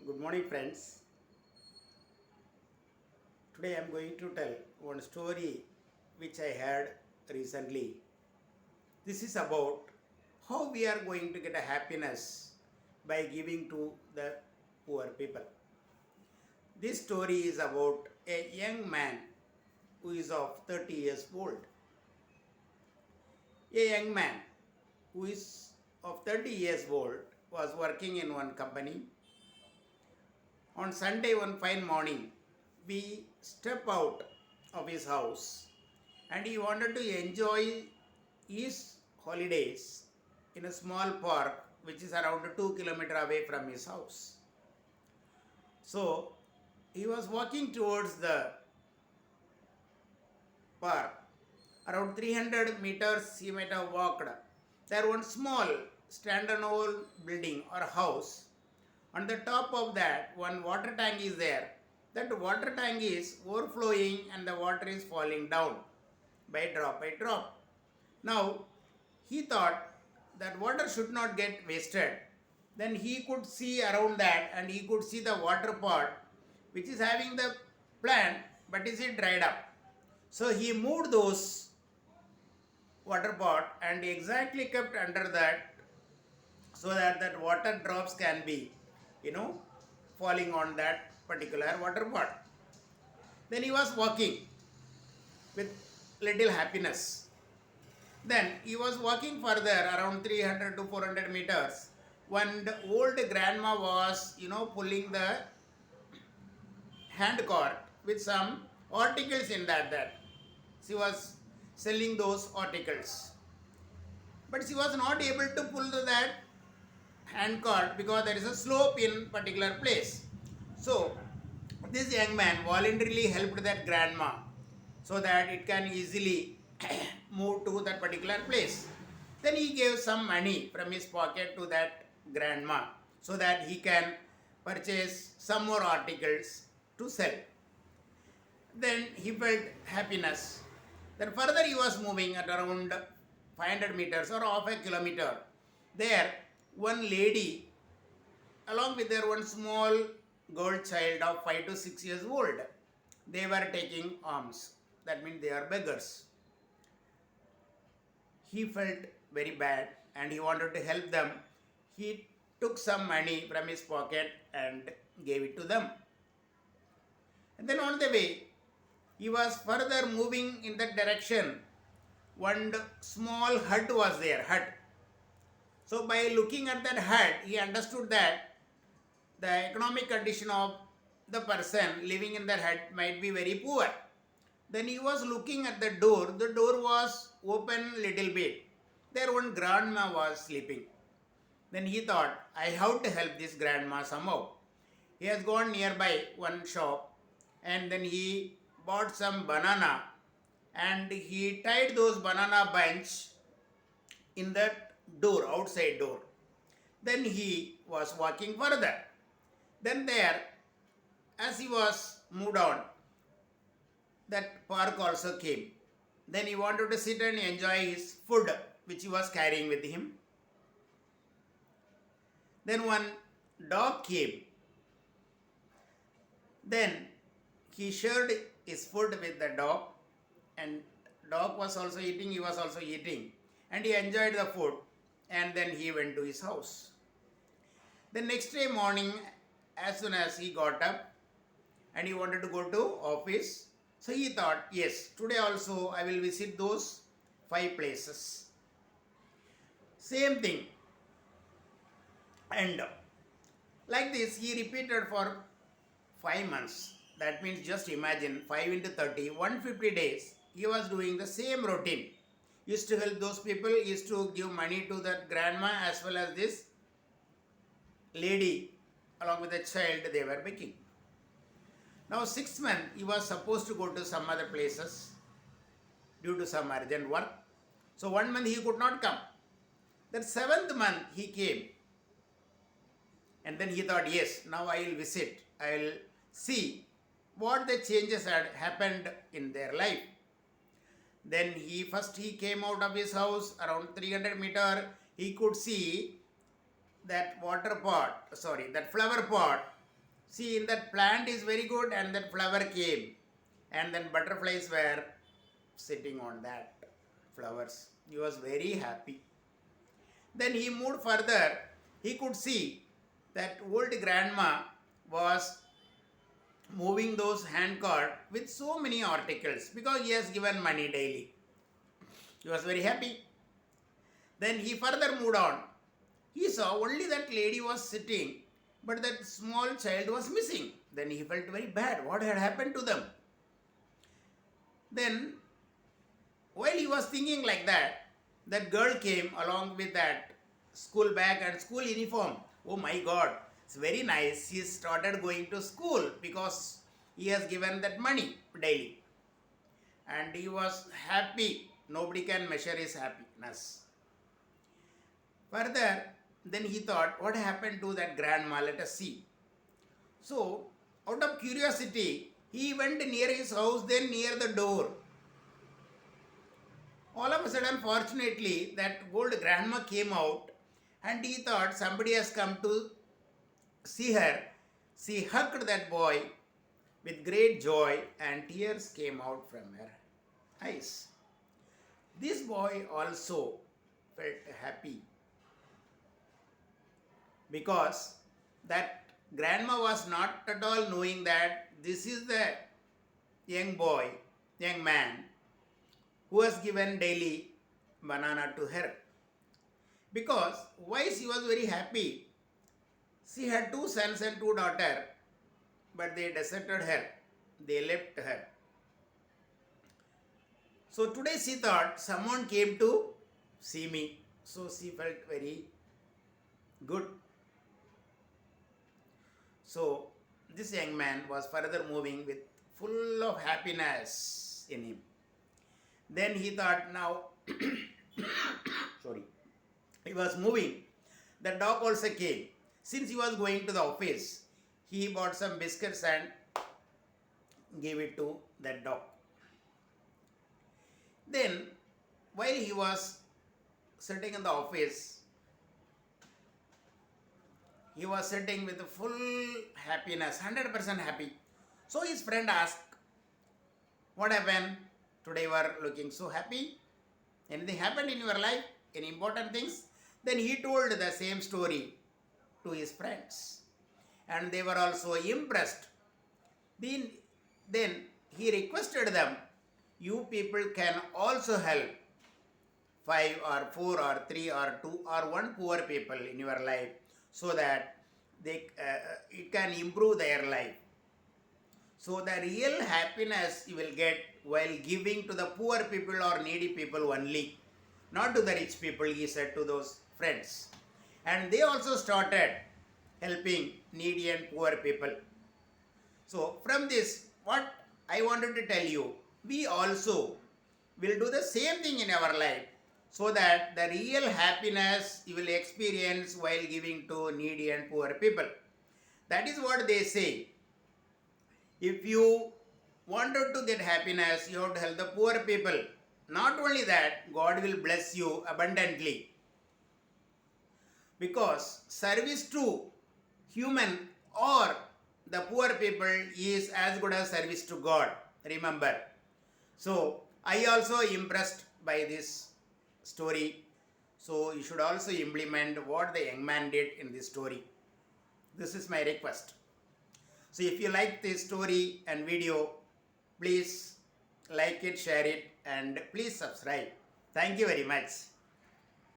Good morning, friends. Today I am going to tell one story which I heard recently. This is about how we are going to get a happiness by giving to the poor people. This story is about a young man who is of 30 years old. A young man who is of 30 years old was working in one company. On Sunday, one fine morning, we step out of his house and he wanted to enjoy his holidays in a small park which is around 2 kilometers away from his house. So he was walking towards the park. Around 300 meters he might have walked. There one small standalone building or house. On the top of that, one water tank is there. That water tank is overflowing and the water is falling down by drop by drop. Now, he thought that water should not get wasted. Then he could see around that and he could see the water pot which is having the plant but is it dried up. So he moved those water pot and exactly kept under that so that water drops can be falling on that particular water pot. Then he was walking with little happiness. Then he was walking further around 300 to 400 meters. When the old grandma was pulling the hand cart with some articles in that she was selling those articles, but she was not able to pull that hand cart because there is a slope in particular place. So this young man voluntarily helped that grandma so that it can easily move to that particular place. Then he gave some money from his pocket to that grandma so that he can purchase some more articles to sell. Then he felt happiness. Then further he was moving at around 500 meters or half a kilometer. There one lady along with their one small girl child of 5 to 6 years old, they were taking alms. That means they are beggars. He felt very bad and he wanted to help them. He took some money from his pocket and gave it to them. And then on the way, he was further moving in that direction. One small hut was there, hut. So by looking at that hut, he understood that the economic condition of the person living in that hut might be very poor. Then he was looking at the door was open little bit. There one grandma was sleeping. Then he thought, I have to help this grandma somehow. He has gone nearby one shop and then he bought some banana and he tied those banana bunch in that door, outside door. Then he was walking further. Then there, as he was moved on, that park also came. Then he wanted to sit and enjoy his food which he was carrying with him. Then one dog came. Then he shared his food with the dog and dog was also eating, he was also eating. And he enjoyed the food and then he went to his house. The next day morning, as soon as he got up and he wanted to go to office, so he thought, yes, today also I will visit those 5 places. Same thing. And like this he repeated for 5 months. That means just imagine 5 into 30, 150 days he was doing the same routine. Used to help those people, used to give money to that grandma as well as this lady along with the child they were making. Now 6th month he was supposed to go to some other places due to some urgent work. So 1 month he could not come. Then 7th month he came. And then he thought, yes, now I will visit. I will see what the changes had happened in their life. Then he came out of his house around 300 meters. He could see that flower pot See, in that plant is very good, and that flower came, and then butterflies were sitting on that flowers. He was very happy. Then he moved further. He could see that old grandma was moving those hand cart with so many articles because he has given money daily. He was very happy. Then he further moved on. He saw only that lady was sitting, but that small child was missing. Then he felt very bad. What had happened to them? Then, while he was thinking like that, that girl came along with that school bag and school uniform. Oh my God, it's very nice. He started going to school because he has given that money daily. And he was happy. Nobody can measure his happiness. Further, then he thought, what happened to that grandma? Let us see. So, out of curiosity, he went near his house, then near the door. All of a sudden, fortunately, that old grandma came out and he thought somebody has come to see her. She hugged that boy with great joy and tears came out from her eyes. This boy also felt happy because that grandma was not at all knowing that this is the young boy, young man who has given daily banana to her. Because why she was very happy? She had 2 sons and 2 daughters, but they deserted her. They left her. So today she thought someone came to see me. So she felt very good. So this young man was further moving with full of happiness in him. Then he thought now, sorry, he was moving. The dog also came. Since he was going to the office, he bought some biscuits and gave it to that dog. Then, while he was sitting in the office, he was sitting with full happiness, 100% happy. So his friend asked, what happened? Today you are looking so happy. Anything happened in your life? Any important things? Then he told the same story to his friends. And they were also impressed. Then he requested them, you people can also help 5 or 4 or 3 or 2 or 1 poor people in your life so that it can improve their life. So the real happiness you will get while giving to the poor people or needy people only, not to the rich people, he said to those friends. And they also started helping needy and poor people. So from this, what I wanted to tell you, we also will do the same thing in our life so that the real happiness you will experience while giving to needy and poor people. That is what they say. If you wanted to get happiness, you have to help the poor people. Not only that, God will bless you abundantly. Because service to human or the poor people is as good as service to God. Remember. So, I also impressed by this story. So, you should also implement what the young man did in this story. This is my request. So, if you like this story and video, please like it, share it, and please subscribe. Thank you very much.